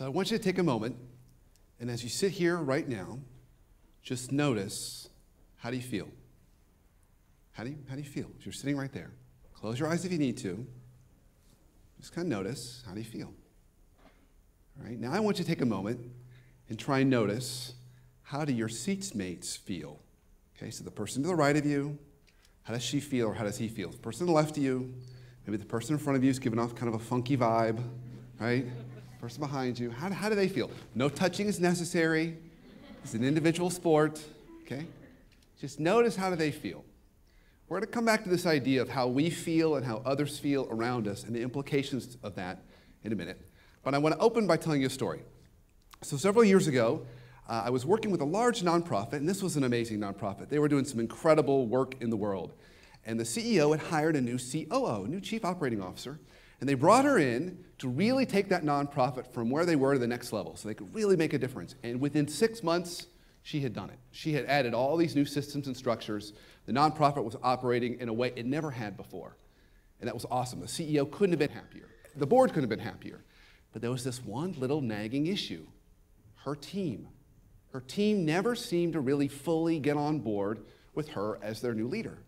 So I want you to take a moment, and as you sit here right now, just notice, how do you feel? How do you feel? If you're sitting right there, close your eyes if you need to. Just kind of notice, how do you feel? All right, now I want you to take a moment and try and notice, how do your seats mates feel? Okay, so the person to the right of you, how does she feel or how does he feel? The person to the left of you, maybe the person in front of you is giving off kind of a funky vibe, right? The person behind you, how do they feel? No touching is necessary. It's an individual sport, okay? Just notice, how do they feel? We're going to come back to this idea of how we feel and how others feel around us and the implications of that in a minute. But I want to open by telling you a story. So several years ago, I was working with a large nonprofit, and this was an amazing nonprofit. They were doing some incredible work in the world. And the CEO had hired a new COO, a new Chief Operating Officer, and they brought her in to really take that nonprofit from where they were to the next level so they could really make a difference. And within 6 months, she had done it. She had added all these new systems and structures. The nonprofit was operating in a way it never had before. And that was awesome. The CEO couldn't have been happier. The board couldn't have been happier. But there was this one little nagging issue. Her team. Her team never seemed to really fully get on board with her as their new leader.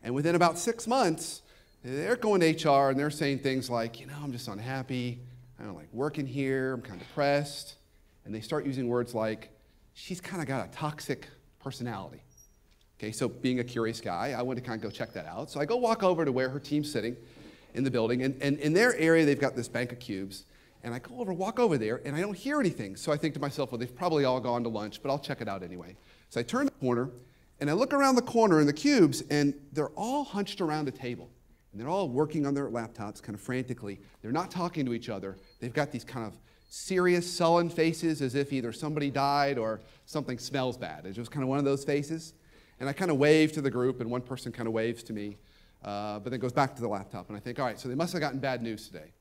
And within about 6 months, they're going to HR and they're saying things like, I'm just unhappy. I don't like working here. I'm kind of depressed. And they start using words like, she's kind of got a toxic personality. Okay, so being a curious guy, I went to kind of go check that out. So I go walk over to where her team's sitting in the building. And in their area, they've got this bank of cubes. And I walk over there, and I don't hear anything. So I think to myself, well, they've probably all gone to lunch, but I'll check it out anyway. So I turn the corner, and I look around the corner in the cubes, and they're all hunched around a table. And they're all working on their laptops kind of frantically. They're not talking to each other. They've got these kind of serious, sullen faces as if either somebody died or something smells bad. It's just kind of one of those faces. And I kind of wave to the group, and one person kind of waves to me, but then goes back to the laptop. And I think, all right, so they must have gotten bad news today.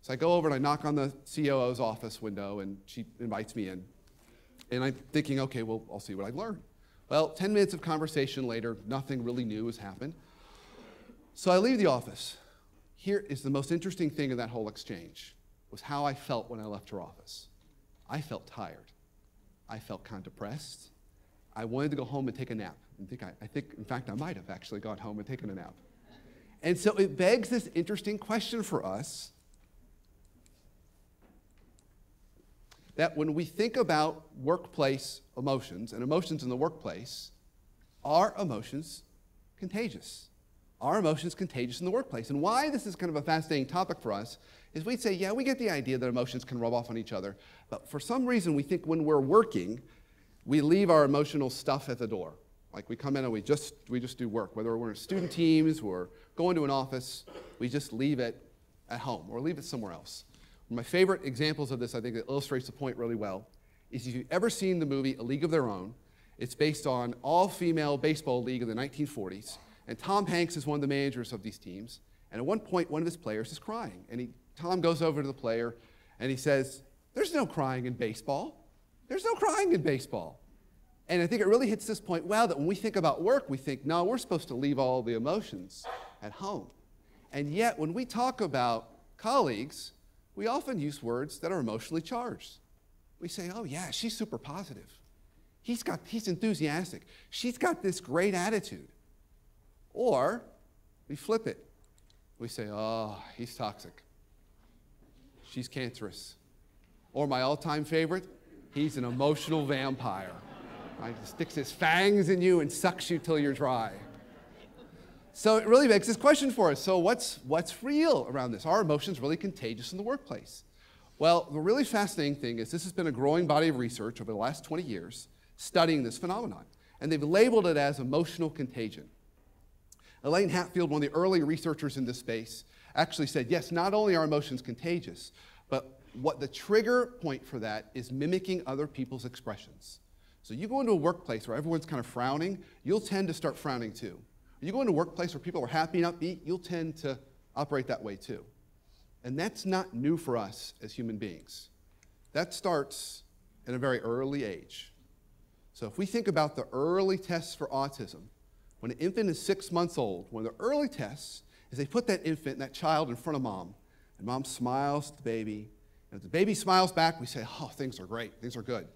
So I go over and I knock on the COO's office window, and she invites me in. And I'm thinking, okay, well, I'll see what I've learned. Well, 10 minutes of conversation later, nothing really new has happened. So I leave the office. Here is the most interesting thing in that whole exchange, was how I felt when I left her office. I felt tired. I felt kind of depressed. I wanted to go home and take a nap. I think, in fact, I might have actually gone home and taken a nap. And so it begs this interesting question for us, that when we think about workplace emotions and emotions in the workplace, are emotions contagious? Are emotions contagious in the workplace? And why this is kind of a fascinating topic for us is we'd say, yeah, we get the idea that emotions can rub off on each other, but for some reason we think when we're working, we leave our emotional stuff at the door. Like we come in and we just do work. Whether we're in student teams or going to an office, we just leave it at home or leave it somewhere else. One of my favorite examples of this, I think that illustrates the point really well, is if you've ever seen the movie A League of Their Own. It's based on all-female baseball league of the 1940s, and Tom Hanks is one of the managers of these teams. And at one point, one of his players is crying, and Tom goes over to the player, and he says, "There's no crying in baseball. There's no crying in baseball." And I think it really hits this point, well, that when we think about work, we think, no, we're supposed to leave all the emotions at home. And yet, when we talk about colleagues, we often use words that are emotionally charged. We say, oh yeah, she's super positive. He's enthusiastic. She's got this great attitude. Or we flip it. We say, oh, he's toxic. She's cancerous. Or my all-time favorite, he's an emotional vampire. Right? He sticks his fangs in you and sucks you till you're dry. So it really begs this question for us. So what's real around this? Are emotions really contagious in the workplace? Well, the really fascinating thing is this has been a growing body of research over the last 20 years studying this phenomenon. And they've labeled it as emotional contagion. Elaine Hatfield, one of the early researchers in this space, actually said, yes, not only are emotions contagious, but what the trigger point for that is mimicking other people's expressions. So you go into a workplace where everyone's kind of frowning, you'll tend to start frowning too. You go into a workplace where people are happy and upbeat, you'll tend to operate that way too. And that's not new for us as human beings. That starts at a very early age. So if we think about the early tests for autism, when an infant is 6 months old, one of the early tests is they put that infant, that child in front of mom, and mom smiles at the baby, If the baby smiles back, we say, oh, things are great, things are good.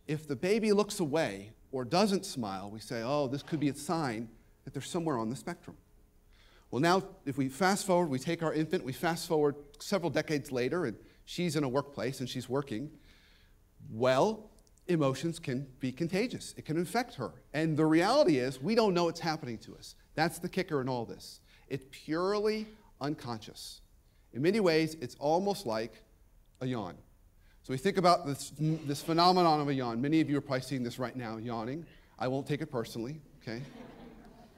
If the baby looks away or doesn't smile, we say, oh, this could be a sign that they're somewhere on the spectrum. Well, now, if we fast forward, we take our infant, we fast forward several decades later, and she's in a workplace and she's working. Well, emotions can be contagious. It can infect her. And the reality is, we don't know what's happening to us. That's the kicker in all this. It's purely unconscious. In many ways, it's almost like a yawn. So we think about this phenomenon of a yawn. Many of you are probably seeing this right now, yawning. I won't take it personally, okay?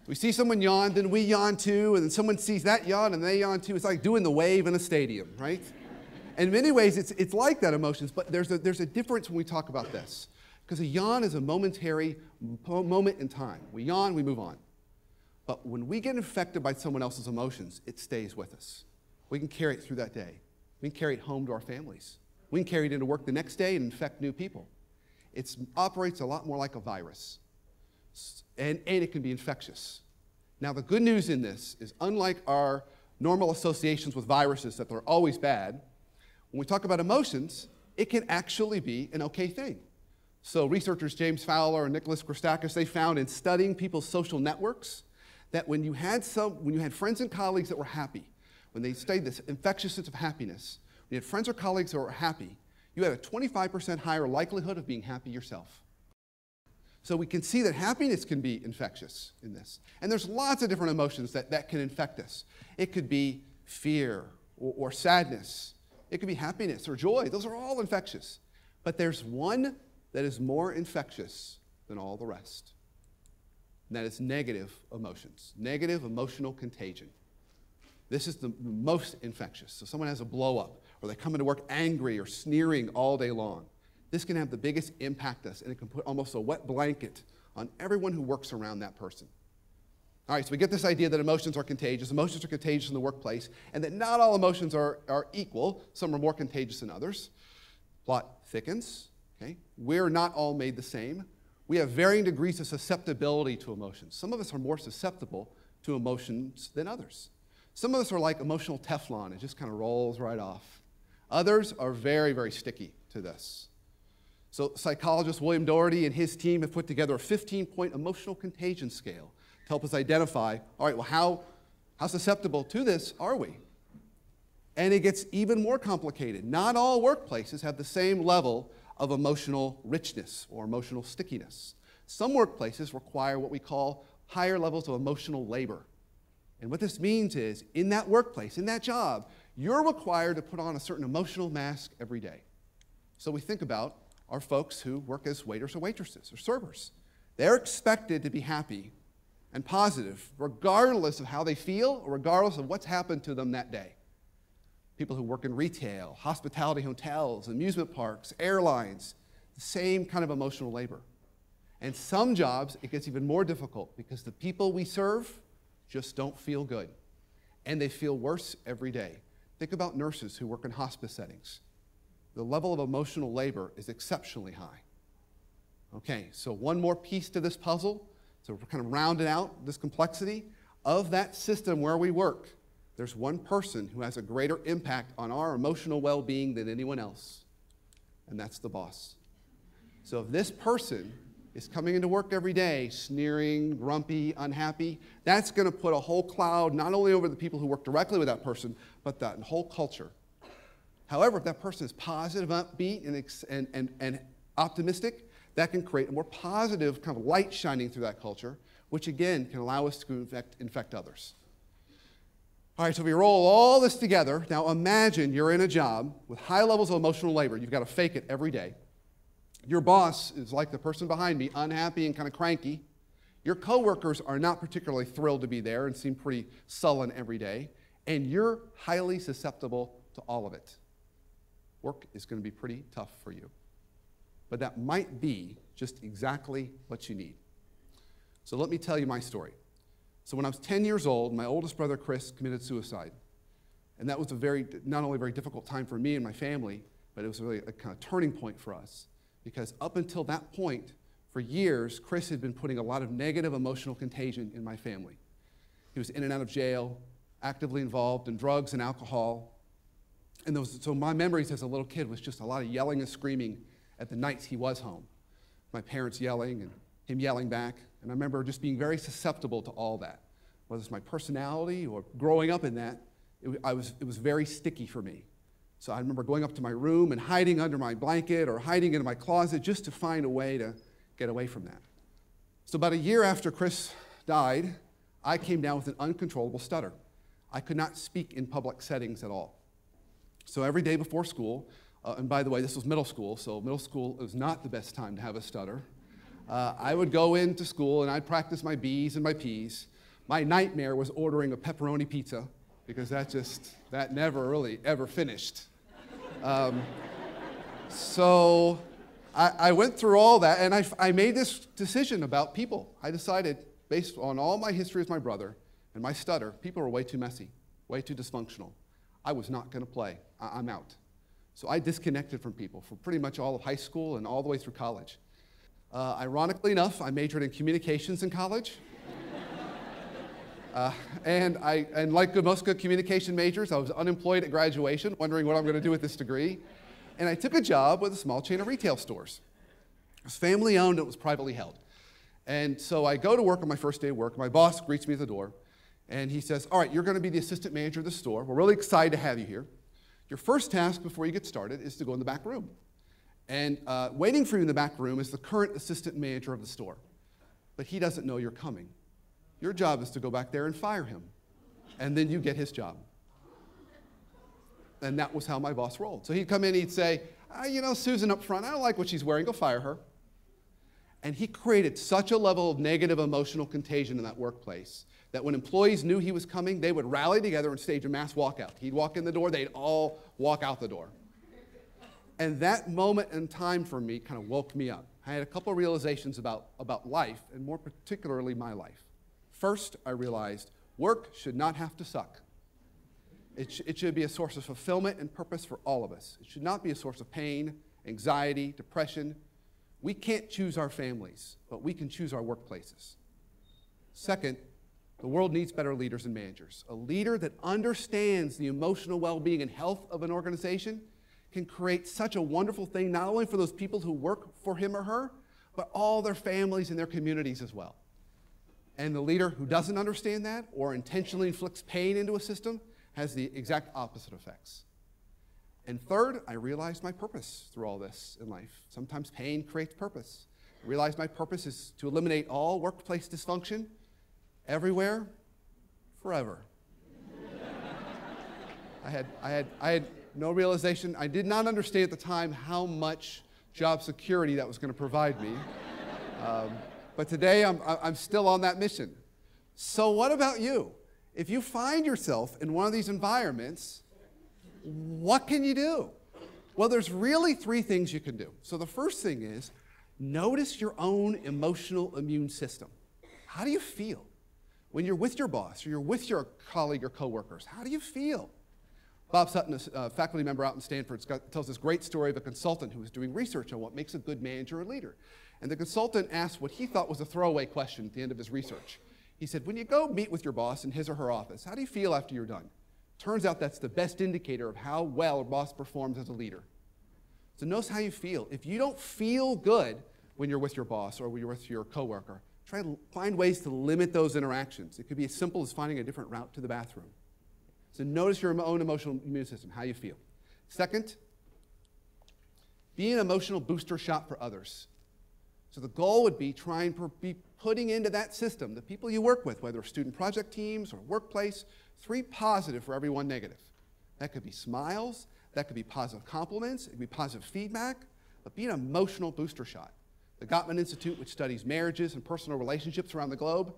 We see someone yawn, then we yawn too, and then someone sees that yawn and they yawn too. It's like doing the wave in a stadium, right? And in many ways, it's like that, emotions, but there's a difference when we talk about this. Because a yawn is a momentary moment in time. We yawn, we move on. But when we get infected by someone else's emotions, it stays with us. We can carry it through that day. We can carry it home to our families. We can carry it into work the next day and infect new people. It operates a lot more like a virus. And it can be infectious. Now, the good news in this is, unlike our normal associations with viruses that they're always bad, when we talk about emotions, it can actually be an okay thing. So researchers James Fowler and Nicholas Christakis, they found in studying people's social networks that when you had friends and colleagues that were happy, when they studied this infectious sense of happiness, when you had friends or colleagues that were happy, you had a 25% higher likelihood of being happy yourself. So we can see that happiness can be infectious in this. And there's lots of different emotions that can infect us. It could be fear or sadness. It could be happiness or joy. Those are all infectious. But there's one that is more infectious than all the rest. And that is negative emotions, negative emotional contagion. This is the most infectious. So someone has a blow up, or they come into work angry or sneering all day long. This can have the biggest impact on us, and it can put almost a wet blanket on everyone who works around that person. All right, so we get this idea that emotions are contagious. Emotions are contagious in the workplace, and that not all emotions are equal. Some are more contagious than others. Plot thickens. Okay? We're not all made the same. We have varying degrees of susceptibility to emotions. Some of us are more susceptible to emotions than others. Some of us are like emotional Teflon. It just kind of rolls right off. Others are very, very sticky to this. So psychologist William Doherty and his team have put together a 15-point emotional contagion scale to help us identify, all right, well, how susceptible to this are we? And it gets even more complicated. Not all workplaces have the same level of emotional richness or emotional stickiness. Some workplaces require what we call higher levels of emotional labor. And what this means is, in that workplace, in that job, you're required to put on a certain emotional mask every day. So we think about our folks who work as waiters or waitresses or servers. They're expected to be happy and positive, regardless of how they feel or regardless of what's happened to them that day. People who work in retail, hospitality hotels, amusement parks, airlines, the same kind of emotional labor. And some jobs, it gets even more difficult because the people we serve just don't feel good. And they feel worse every day. Think about nurses who work in hospice settings. The level of emotional labor is exceptionally high. Okay, so one more piece to this puzzle, so we're kind of rounding out this complexity of that system where we work. There's one person who has a greater impact on our emotional well-being than anyone else, and that's the boss. So if this person is coming into work every day sneering, grumpy, unhappy, that's going to put a whole cloud not only over the people who work directly with that person, but that whole culture. However, if that person is positive, upbeat, and optimistic, that can create a more positive kind of light shining through that culture, which again can allow us to infect others. All right, so if we roll all this together, now imagine you're in a job with high levels of emotional labor. You've got to fake it every day. Your boss is like the person behind me, unhappy and kind of cranky. Your coworkers are not particularly thrilled to be there and seem pretty sullen every day. And you're highly susceptible to all of it. Work is going to be pretty tough for you. But that might be just exactly what you need. So let me tell you my story. So when I was 10 years old, my oldest brother, Chris, committed suicide. And that was not only a very difficult time for me and my family, but it was really a kind of turning point for us. Because up until that point, for years, Chris had been putting a lot of negative emotional contagion in my family. He was in and out of jail, actively involved in drugs and alcohol. And so my memories as a little kid was just a lot of yelling and screaming at the nights he was home. My parents yelling and him yelling back. And I remember just being very susceptible to all that. Whether it's my personality or growing up in that, it was very sticky for me. So I remember going up to my room and hiding under my blanket or hiding in my closet just to find a way to get away from that. So about a year after Chris died, I came down with an uncontrollable stutter. I could not speak in public settings at all. So every day before school, and by the way, this was middle school, so middle school was not the best time to have a stutter. I would go into school and I'd practice my B's and my P's. My nightmare was ordering a pepperoni pizza because that never really ever finished. So I went through all that and I made this decision about people. I decided, based on all my history as my brother and my stutter, people were way too messy, way too dysfunctional. I was not going to play. I'm out. So I disconnected from people for pretty much all of high school and all the way through college. Ironically enough, I majored in communications in college. And like most good communication majors, I was unemployed at graduation, wondering what I'm going to do with this degree. And I took a job with a small chain of retail stores. It was family owned, it was privately held. And so I go to work on my first day of work. My boss greets me at the door, and he says, all right, you're going to be the assistant manager of the store. We're really excited to have you here. Your first task before you get started is to go in the back room. And waiting for you in the back room is the current assistant manager of the store. But he doesn't know you're coming. Your job is to go back there and fire him. And then you get his job. And that was how my boss rolled. So he'd come in, he'd say, you know, Susan up front, I don't like what she's wearing, go fire her. And he created such a level of negative emotional contagion in that workplace that when employees knew he was coming, they would rally together and stage a mass walkout. He'd walk in the door, they'd all walk out the door. And that moment in time for me kind of woke me up. I had a couple of realizations about life, and more particularly my life. First, I realized work should not have to suck. It should be a source of fulfillment and purpose for all of us. It should not be a source of pain, anxiety, depression. We can't choose our families, but we can choose our workplaces. Second, the world needs better leaders and managers. A leader that understands the emotional well-being and health of an organization can create such a wonderful thing, not only for those people who work for him or her, but all their families and their communities as well. And the leader who doesn't understand that or intentionally inflicts pain into a system has the exact opposite effects. And third, I realized my purpose through all this in life. Sometimes pain creates purpose. I realized my purpose is to eliminate all workplace dysfunction everywhere, forever. I had no realization. I did not understand at the time how much job security that was going to provide me. But today, I'm still on that mission. So what about you? If you find yourself in one of these environments, what can you do? Well, there's really three things you can do. So the first thing is, notice your own emotional immune system. How do you feel? When you're with your boss or you're with your colleague or coworkers, how do you feel? Bob Sutton, a faculty member out in Stanford, tells this great story of a consultant who was doing research on what makes a good manager or leader. And the consultant asked what he thought was a throwaway question at the end of his research. He said, when you go meet with your boss in his or her office, how do you feel after you're done? Turns out that's the best indicator of how well a boss performs as a leader. So notice how you feel. If you don't feel good when you're with your boss or when you're with your coworker, try to find ways to limit those interactions. It could be as simple as finding a different route to the bathroom. So notice your own emotional immune system, how you feel. Second, be an emotional booster shot for others. So the goal would be trying to be putting into that system the people you work with, whether student project teams or workplace, 3 positive for every 1 negative. That could be smiles, that could be positive compliments, it could be positive feedback, but be an emotional booster shot. The Gottman Institute, which studies marriages and personal relationships around the globe,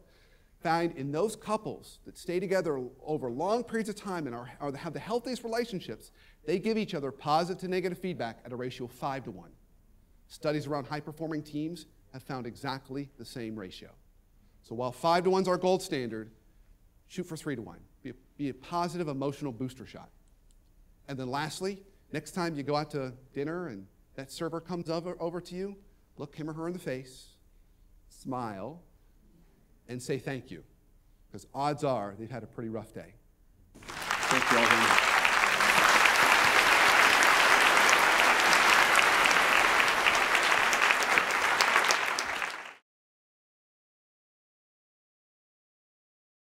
found in those couples that stay together over long periods of time and have the healthiest relationships, they give each other positive to negative feedback at a ratio of 5 to 1. Studies around high-performing teams have found exactly the same ratio. So while 5 to 1 is our gold standard, shoot for 3 to 1. Be a positive emotional booster shot. And then lastly, next time you go out to dinner and that server comes over to you, look him or her in the face, smile, and say thank you. Because odds are they've had a pretty rough day. Thank you all very much.